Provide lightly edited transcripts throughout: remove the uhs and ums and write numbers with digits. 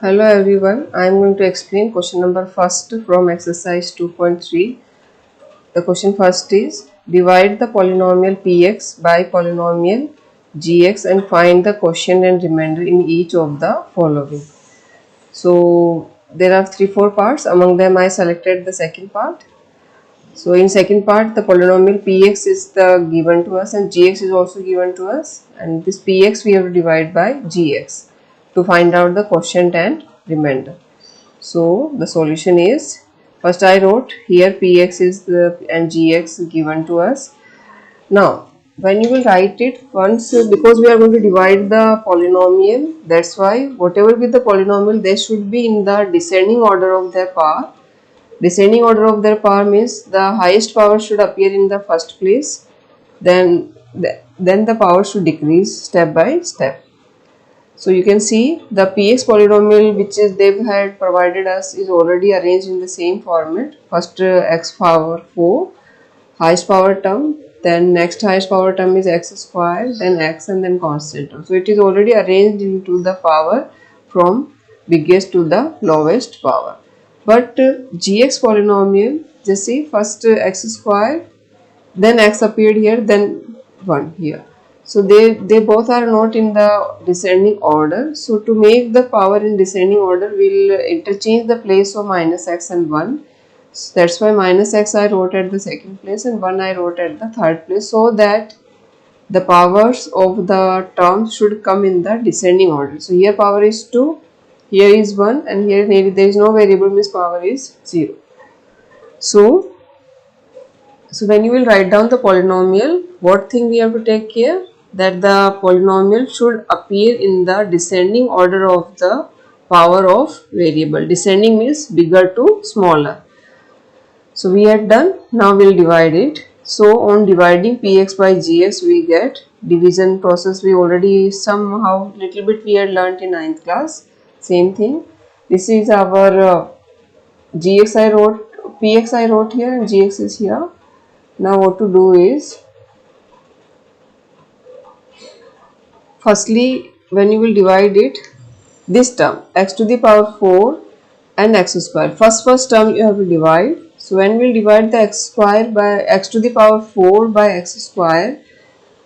Hello everyone, I am going to explain question number first from exercise 2.3. The question first is divide the polynomial px by polynomial gx and find the quotient and remainder in each of the following. So there are 3-4 parts. Among them I selected the second part. So in second part the polynomial px is given to us and gx is also given to us, and this px we have to divide by gx to find out the quotient and remainder. So the solution is, first I wrote here px is and gx given to us. Now when you will write it once, because we are going to divide the polynomial, that's why whatever be the polynomial they should be in the descending order of their power. Descending order of their power means the highest power should appear in the first place, then the power should decrease step by step. So you can see the px polynomial which is they had provided us is already arranged in the same format. First x power 4 highest power term, then next highest power term is x square, then x and then constant term. So it is already arranged into the power from biggest to the lowest power. But gx polynomial, just see first x square, then x appeared here, then 1 here. So they both are not in the descending order. So to make the power in descending order, we'll interchange the place of minus x and 1. So that's why minus x I wrote at the second place and 1 I wrote at the third place, so that the powers of the terms should come in the descending order. So here power is 2, here is 1, and here there is no variable, means power is 0. So when you will write down the polynomial, what thing we have to take care? That the polynomial should appear in the descending order of the power of variable. Descending means bigger to smaller. So we had done, now we will divide it. So on dividing px by gx we get division process. We already somehow little bit we had learnt in 9th class. Same thing. This is our gx I wrote, px I wrote here and gx is here. Now what to do is, firstly when you will divide it, this term x to the power 4 and x square, first term you have to divide. So when we will divide the x square by x to the power 4 by x square,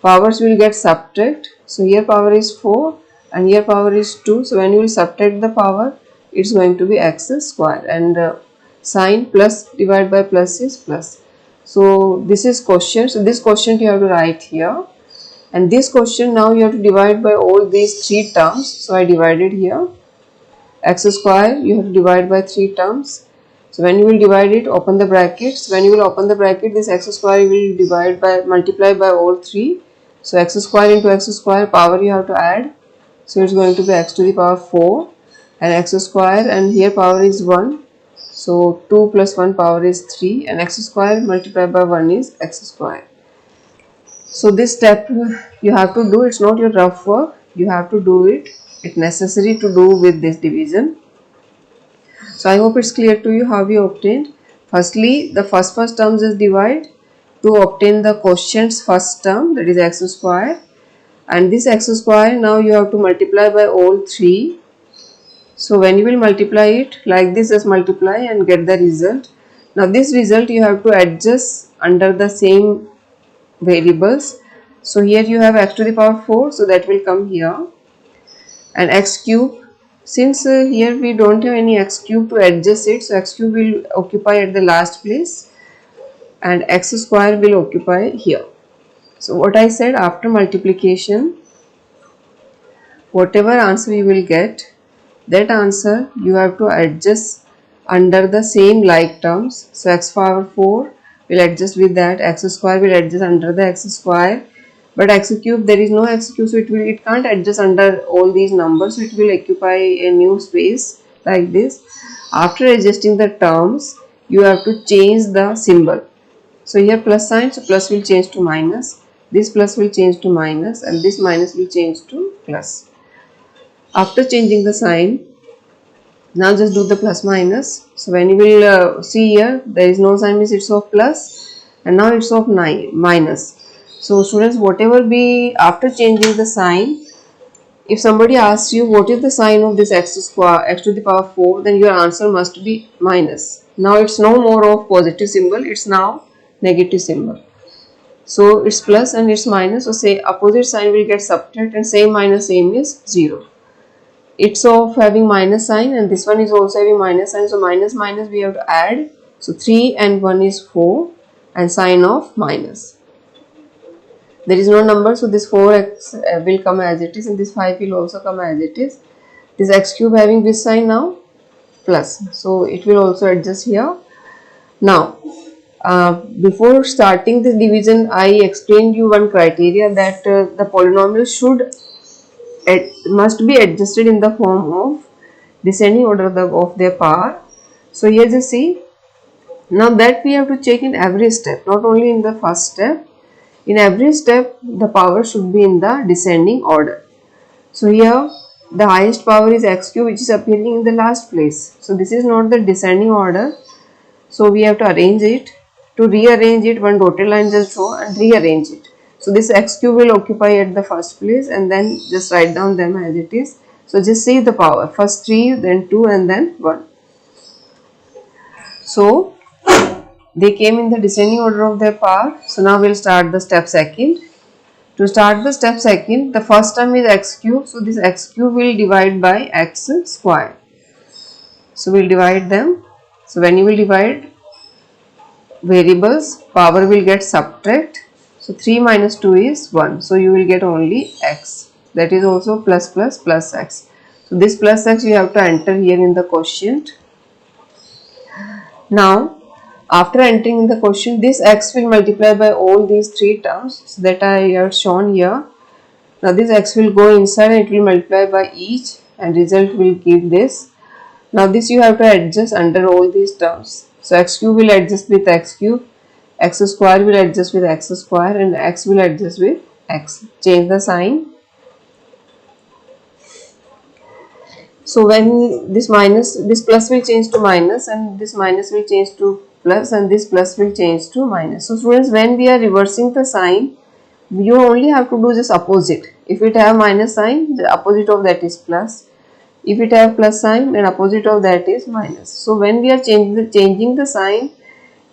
powers will get subtract. So here power is 4 and here power is 2. So when you will subtract the power, it's going to be x square, and sign plus divided by plus is plus. So this is quotient. So this quotient you have to write here, and this quotient now you have to divide by all these 3 terms. So I divided here. X square you have to divide by 3 terms. So when you will divide it, open the brackets. When you will open the bracket, this x square will divide by, multiply by all 3. So x square into x square, power you have to add. So it's going to be x to the power 4 and x square, and here power is 1. So 2 plus 1 power is 3, and x square multiplied by 1 is x square. So this step you have to do, it's not your rough work, you have to do it. It's necessary to do with this division. So I hope it's clear to you how we obtained. Firstly, the first terms is divide to obtain the quotient's first term, that is x square, and this x square now you have to multiply by all 3. So when you will multiply it like this, just multiply and get the result. Now this result you have to adjust under the same variables. So here you have x to the power 4, so that will come here, and x cube. Since here we don't have any x cube to adjust it, so x cube will occupy at the last place and x square will occupy here. So what I said, after multiplication, whatever answer you will get, that answer you have to adjust under the same like terms. So x power 4 will adjust with that, x square will adjust under the x square, but x cube, there is no x cube, so it can't adjust under all these numbers, so it will occupy a new space like this. After adjusting the terms, you have to change the symbol. So here plus sign, so plus will change to minus, this plus will change to minus, and this minus will change to plus. After changing the sign, now just do the plus minus. So when you will see here, there is no sign, means it's of plus, and now it's of minus. So students, whatever be after changing the sign, if somebody asks you what is the sign of this x square, x to the power 4, then your answer must be minus. Now it's no more of positive symbol, it's now negative symbol. So it's plus and it's minus, so say opposite sign will get subtract, and same minus same is 0. It's of having minus sign, and this one is also having minus sign, so minus minus we have to add. So 3 and 1 is 4, and sign of minus. There is no number, so this 4x will come as it is, and this 5 will also come as it is. This x cube having this sign now, plus, so it will also adjust here. Now before starting this division, I explained you one criteria, that the polynomial must be adjusted in the form of descending order of their power. So here just see, now that we have to check in every step, not only in the first step. In every step the power should be in the descending order. So here the highest power is x cube, which is appearing in the last place. So this is not the descending order, so we have to arrange it. To rearrange it, one dotted line just draw and rearrange it. So this x cube will occupy at the first place, and then just write down them as it is. So just see the power, first 3, then 2, and then 1. So they came in the descending order of their power. So now we'll start the step second. To start the step second, the first term is x cube, so this x cube will divide by x square. So we'll divide them. So when you will divide variables, power will get subtract. So 3 minus 2 is 1, so you will get only x, that is also plus plus plus x. So this plus x you have to enter here in the quotient. Now after entering in the quotient, this x will multiply by all these 3 terms that I have shown here. Now this x will go inside and it will multiply by each, and result will give this. Now this you have to adjust under all these terms. So x cube will adjust with x cube, x square will adjust with x square, and x will adjust with x. Change the sign. So when this plus will change to minus, and this minus will change to plus, and this plus will change to minus. So students, when we are reversing the sign, you only have to do just opposite. If it have minus sign, the opposite of that is plus. If it have plus sign, then opposite of that is minus. So when we are changing the sign,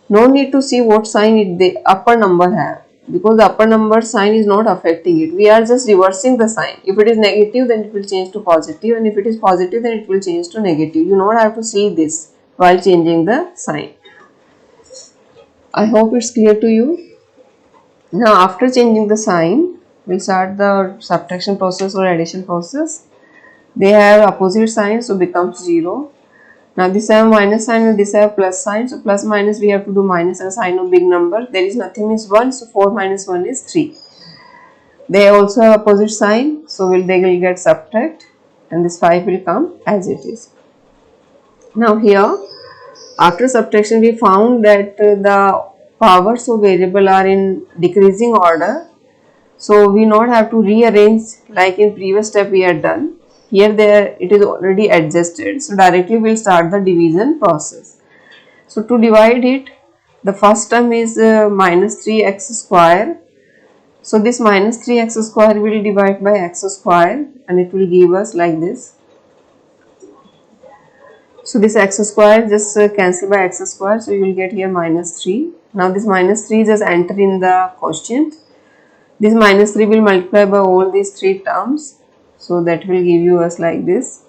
no need to see what sign the upper number have, because the upper number sign is not affecting it. We are just reversing the sign. If it is negative, then it will change to positive, and if it is positive, then it will change to negative. You don't have to see this while changing the sign. I hope it's clear to you. Now after changing the sign, we'll start the subtraction process or addition process. They have opposite signs, so becomes 0. Now this have minus sign and this have plus sign, so plus minus we have to do minus and sign of big number. There is nothing is 1, so 4 minus 1 is 3. They also have opposite sign, so they will get subtract, and this 5 will come as it is. Now here after subtraction we found that the powers of variable are in decreasing order, so we not have to rearrange like in previous step we had done. Here it is already adjusted, so directly we will start the division process. So to divide it, the first term is minus 3x square. So this minus 3x square will divide by x square, and it will give us like this. So this x square just cancel by x square, so you will get here minus 3. Now this minus 3 just enter in the quotient. This minus 3 will multiply by all these 3 terms. So that will give you us like this.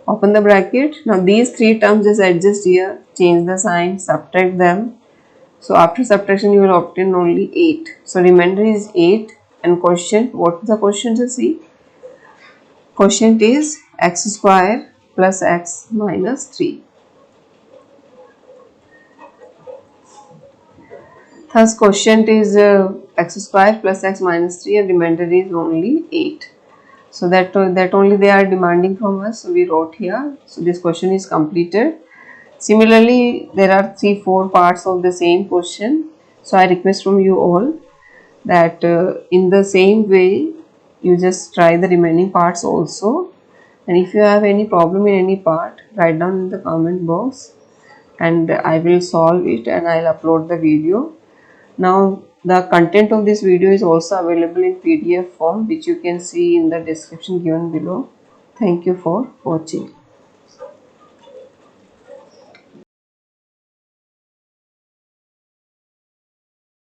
Open the bracket. Now these 3 terms just adjust here, change the sign, subtract them. So after subtraction you will obtain only 8. So remainder is 8, and quotient, what is the quotient to see? Quotient is x square plus x minus 3. Thus quotient is x square plus x minus 3, and remainder is only 8. So that only they are demanding from us, so we wrote here. So this question is completed. Similarly, there are 3-4 parts of the same question. So I request from you all that in the same way you just try the remaining parts also, and if you have any problem in any part, write down in the comment box and I will solve it and I'll upload the video. Now The content of this video is also available in PDF form, which you can see in the description given below. Thank you for watching.